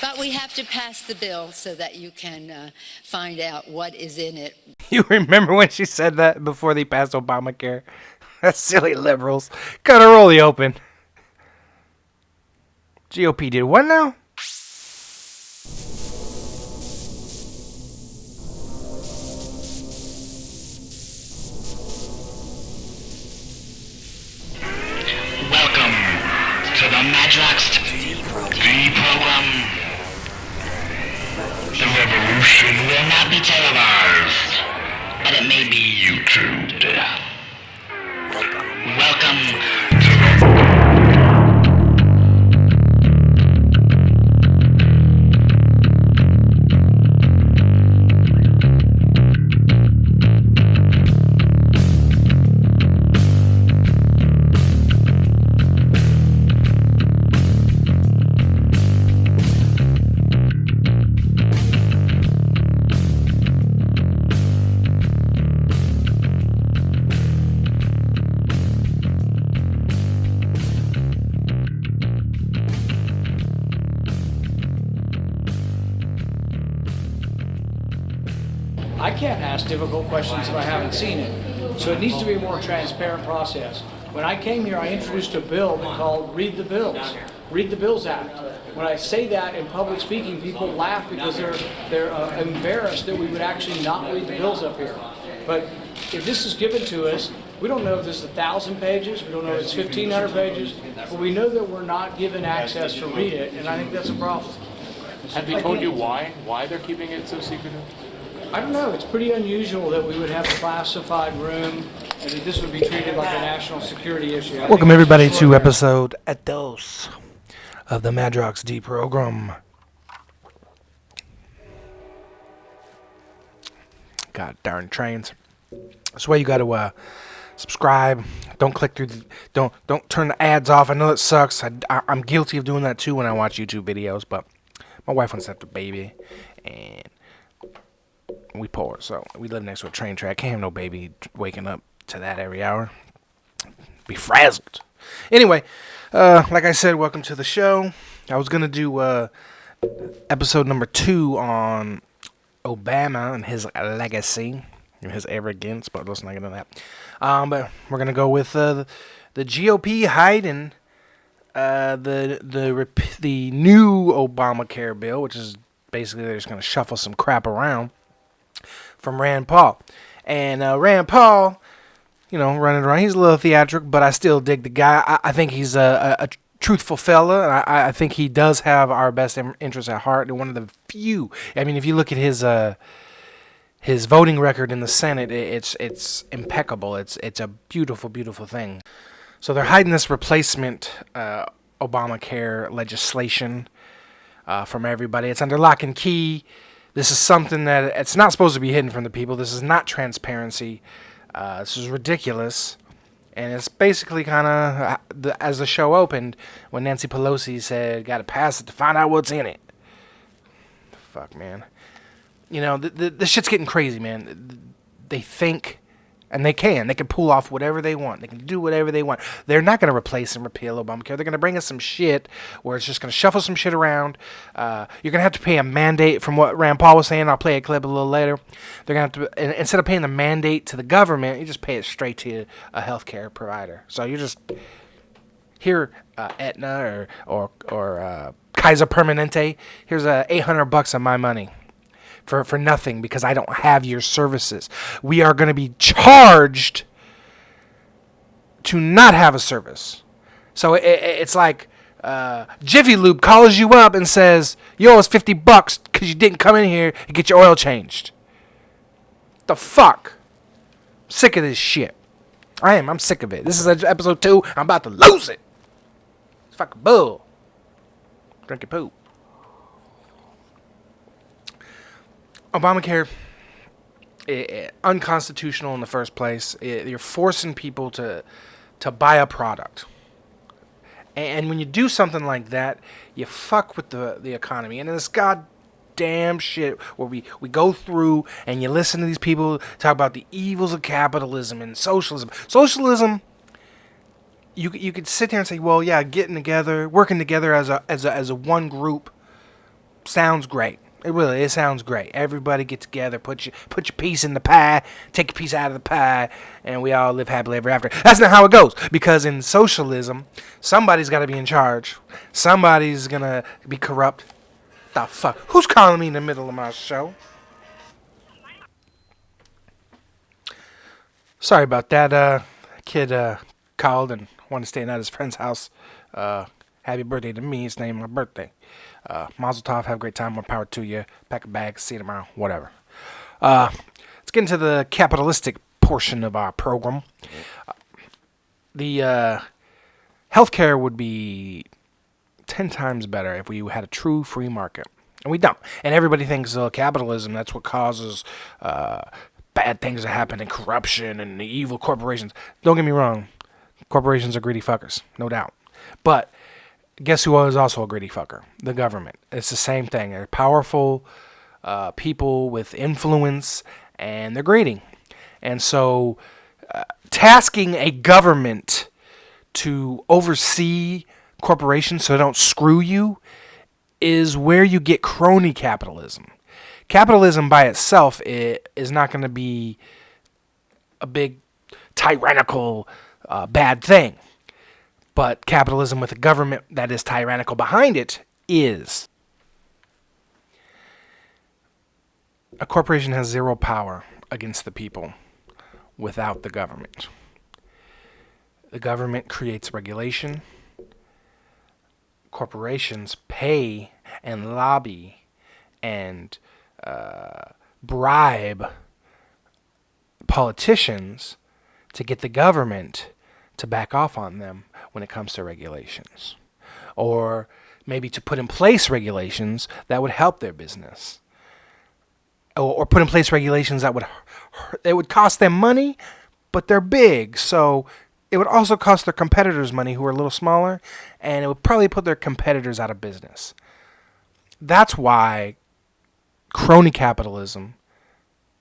But we have to pass the bill so that you can find out what is in it. You remember when she said that before they passed Obamacare? That's silly liberals. Cut her roll open. GOP did what now? Welcome to the Madrox deprogram. The revolution will not be televised, but it may be YouTubed. Welcome to the... I can't ask difficult questions if I haven't seen it. So it needs to be a more transparent process. When I came here, I introduced a bill called Read the Bills. Read the Bills Act. When I say that in public speaking, people laugh because they're embarrassed that we would actually not read the bills up here. But if this is given to us, we don't know if this is 1,000 pages, we don't know if it's 1,500 pages, but we know that we're not given access to read it, and I think that's a problem. Have they told you why they're keeping it so secretive? I don't know. It's pretty unusual that we would have a classified room and that this would be treated like a national security issue. Welcome everybody to episode dos of the Madrox deprogram. God darn trains. That's why you got to subscribe. Don't click through the, don't turn the ads off. I know it sucks. I'm guilty of doing that too when I watch YouTube videos, but my wife wants to have the baby and we poor, so we live next to a train track. Can't have no baby waking up to that every hour. Be frazzled. Anyway, like I said, welcome to the show. I was gonna do episode number 2 on Obama and his legacy and his arrogance, but let's not get into that. But we're gonna go with the GOP hiding the new Obamacare bill, which is basically they're just gonna shuffle some crap around from Rand Paul. And Rand Paul, you know, running around, he's a little theatric, but I still dig the guy. I think he's a truthful fella, and I think he does have our best interests at heart. And one of the few, I mean, if you look at his voting record in the Senate, it's impeccable. It's a beautiful, beautiful thing. So they're hiding this replacement Obamacare legislation from everybody. It's under lock and key. This is something that it's not supposed to be hidden from the people. This is not transparency. This is ridiculous. And it's basically kind of, as the show opened, when Nancy Pelosi said, got to pass it to find out what's in it. Fuck, man. You know, the shit's getting crazy, man. They think, and they can pull off whatever they want. They can do whatever they want. They're not going to replace and repeal Obamacare. They're going to bring us some shit where it's just going to shuffle some shit around. You're going to have to pay a mandate from what Rand Paul was saying. I'll play a clip a little later. They're going to have to, instead of paying the mandate to the government, you just pay it straight to a healthcare provider. So you just, here, Aetna or Kaiser Permanente, here's $800 of my money. For nothing, because I don't have your services. We are going to be charged to not have a service. So it's like Jiffy Lube calls you up and says, you owe us $50 because you didn't come in here and get your oil changed. The fuck? I'm sick of this shit. I'm sick of it. This is episode 2. I'm about to lose it. It's fucking bull. Drink your poop. Obamacare, unconstitutional in the first place. You're forcing people to buy a product. And when you do something like that, you fuck with the economy. And this goddamn shit where we go through and you listen to these people talk about the evils of capitalism and socialism. Socialism, you could sit there and say, well, yeah, getting together, working together as a one group sounds great. It sounds great. Everybody get together, put your piece in the pie, take a piece out of the pie, and we all live happily ever after. That's not how it goes, because in socialism, somebody's got to be in charge. Somebody's going to be corrupt. The fuck? Who's calling me in the middle of my show? Sorry about that. Kid called and wanted to stay at his friend's house. Happy birthday to me. It's named my birthday. Mazel tov. Have a great time. More power to you. Pack a bag. See you tomorrow. Whatever. Let's get into the capitalistic portion of our program. The healthcare would be 10 times better if we had a true free market. And we don't. And everybody thinks capitalism, that's what causes bad things to happen and corruption and the evil corporations. Don't get me wrong. Corporations are greedy fuckers. No doubt. But guess who is also a greedy fucker? The government. It's the same thing. They're powerful people with influence, and they're greedy. And so tasking a government to oversee corporations so they don't screw you is where you get crony capitalism. Capitalism by itself is not going to be a big tyrannical bad thing. But capitalism with a government that is tyrannical behind it is. A corporation has zero power against the people without the government. The government creates regulation. Corporations pay and lobby and bribe politicians to get the government to back off on them when it comes to regulations, or maybe to put in place regulations that would help their business, or put in place regulations that would cost them money, but they're big, so it would also cost their competitors money who are a little smaller, and it would probably put their competitors out of business. That's why crony capitalism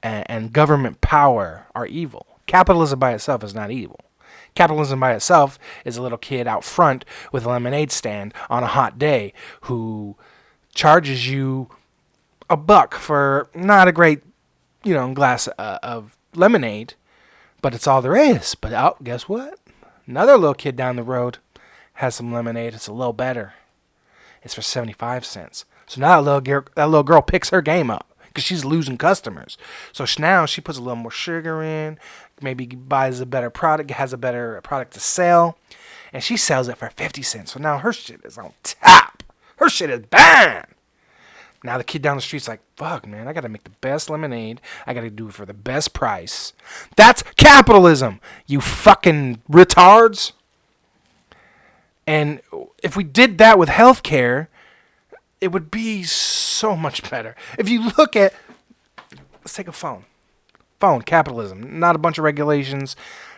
and government power are evil. Capitalism by itself is not evil. Capitalism by itself is a little kid out front with a lemonade stand on a hot day who charges you $1 for not a great, glass of lemonade, but it's all there is. But guess what? Another little kid down the road has some lemonade. It's a little better. It's for 75 cents. So now that little girl picks her game up because she's losing customers. So now she puts a little more sugar in, maybe buys a better product, has a better product to sell, and she sells it for 50 cents. So now her shit is on top. Her shit is bang. Now the kid down the street's like, fuck, man, I got to make the best lemonade. I got to do it for the best price. That's capitalism, you fucking retards. And if we did that with healthcare, it would be so much better. If you look at, let's take a phone. Capitalism, not a bunch of regulations.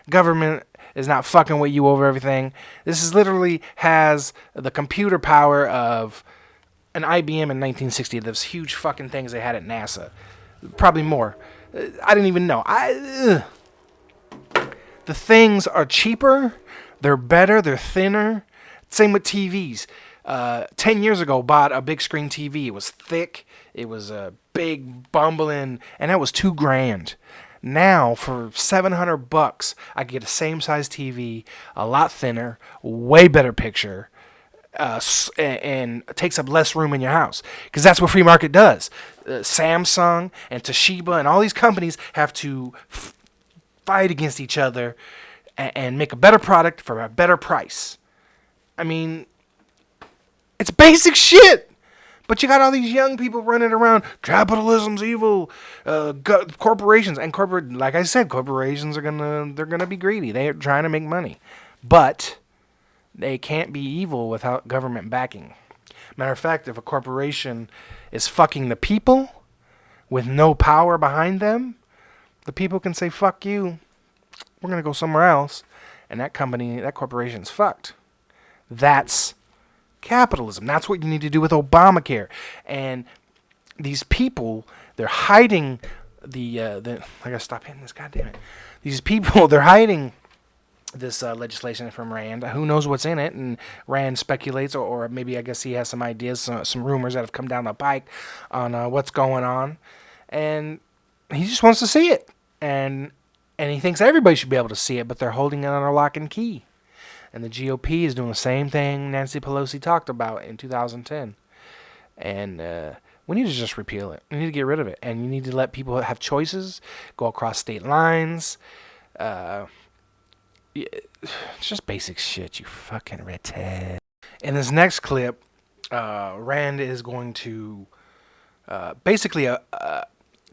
Government is not fucking with you over everything. This is literally has the computer power of an IBM in 1960. Those huge fucking things they had at NASA. Probably more. I didn't even know. The things are cheaper. They're better. They're thinner. Same with TVs. 10 years ago, bought a big screen TV. It was thick. It was a big bumbling, and that was $2,000. Now, for $700, I get a same size TV, a lot thinner, way better picture, and takes up less room in your house. Because that's what free market does. Samsung and Toshiba and all these companies have to fight against each other and make a better product for a better price. I mean, it's basic shit. But you got all these young people running around. Capitalism's evil. Corporations like I said, corporations they're gonna be greedy. They're trying to make money, but they can't be evil without government backing. Matter of fact, if a corporation is fucking the people with no power behind them, the people can say, "Fuck you. We're gonna go somewhere else," and that corporation's fucked. That's capitalism. That's what you need to do with Obamacare. And these people, they're hiding I gotta stop hitting this, goddamn it. These people, they're hiding this legislation from Rand. Who knows what's in it? And Rand speculates, or maybe I guess he has some ideas, some rumors that have come down the pike on what's going on, and he just wants to see it, and he thinks everybody should be able to see it, but they're holding it under lock and key. And the GOP is doing the same thing Nancy Pelosi talked about in 2010, and we need to just repeal it. We need to get rid of it, and you need to let people have choices, go across state lines. It's just basic shit, you fucking retard. In this next clip, Rand is going to basically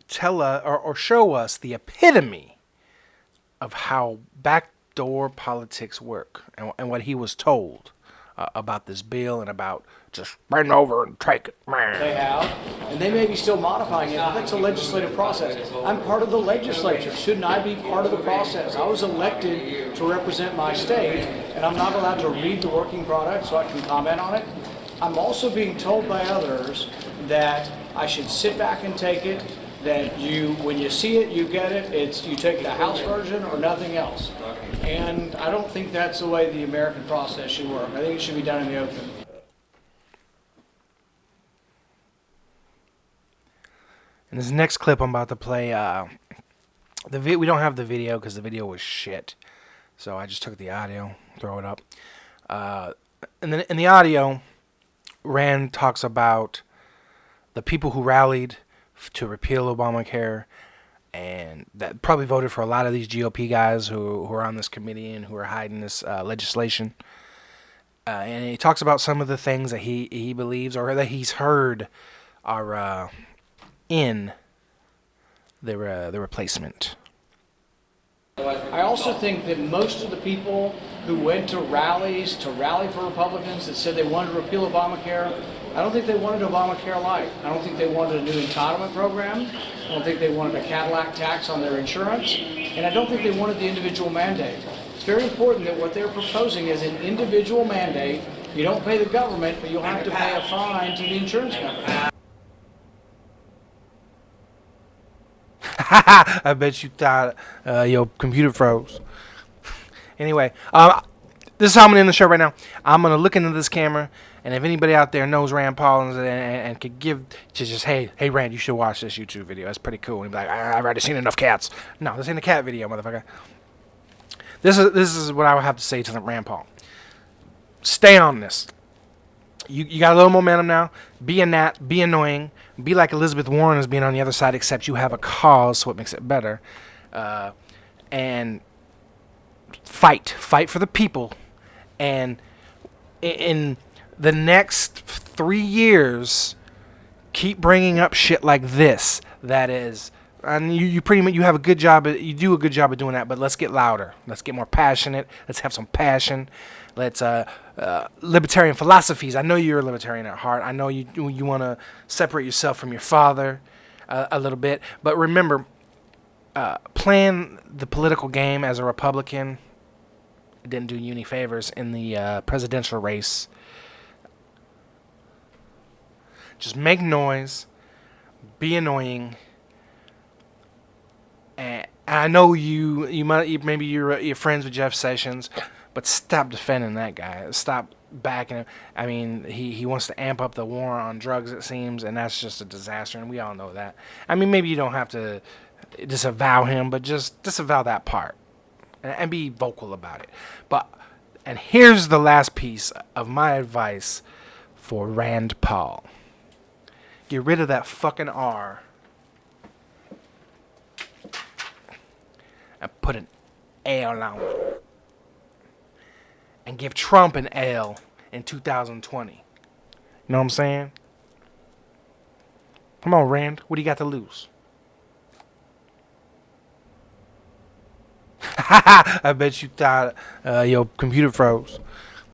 tell or show us the epitome of how backdoor politics work, and what he was told about this bill and about just bend over and take it. They have, and they may be still modifying it, but that's a legislative process. I'm part of the legislature. Shouldn't I be part of the process? I was elected to represent my state, and I'm not allowed to read the working product so I can comment on it. I'm also being told by others that I should sit back and take it, that when you see it, you get it. You take the House version or nothing else. And I don't think that's the way the American process should work. I think it should be done in the open. In this next clip I'm about to play, we don't have the video because the video was shit. So I just took the audio, throw it up. And then in the audio, Rand talks about the people who rallied to repeal Obamacare, and that probably voted for a lot of these GOP guys who are on this committee and who are hiding this legislation. And he talks about some of the things that he believes or that he's heard are in the replacement. I also think that most of the people who went to rallies to rally for Republicans that said they wanted to repeal Obamacare, I don't think they wanted Obamacare light. I don't think they wanted a new entitlement program. I don't think they wanted a Cadillac tax on their insurance. And I don't think they wanted the individual mandate. It's very important that what they're proposing is an individual mandate. You don't pay the government, but you'll have to pay a fine to the insurance company. I bet you thought your computer froze. Anyway, this is how I'm going to end the show right now. I'm going to look into this camera, and if anybody out there knows Rand Paul and could give to just, hey Rand, you should watch this YouTube video. It's pretty cool. And he'd be like, I've already seen enough cats. No, this ain't a cat video, motherfucker. This is what I would have to say to Rand Paul. Stay on this. You got a little momentum now. Be a gnat. Be annoying. Be like Elizabeth Warren as being on the other side, except you have a cause, so it makes it better. And fight for the people. And in the next 3 years, keep bringing up shit like this. That is, and you pretty much you have a good job. You do a good job of doing that. But let's get louder. Let's get more passionate. Let's have some passion. Let's libertarian philosophies. I know you're a libertarian at heart. I know you want to separate yourself from your father a little bit. But remember, playing the political game as a Republican didn't do you any favors in the presidential race. Just make noise, be annoying, and I know maybe you're friends with Jeff Sessions. But stop defending that guy. Stop backing him. I mean, he wants to amp up the war on drugs, it seems, and that's just a disaster, and we all know that. I mean, maybe you don't have to disavow him, but just disavow that part and be vocal about it. And here's the last piece of my advice for Rand Paul. Get rid of that fucking R and put an L on it. And give Trump an L in 2020. You know what I'm saying? Come on, Rand. What do you got to lose? I bet you thought your computer froze.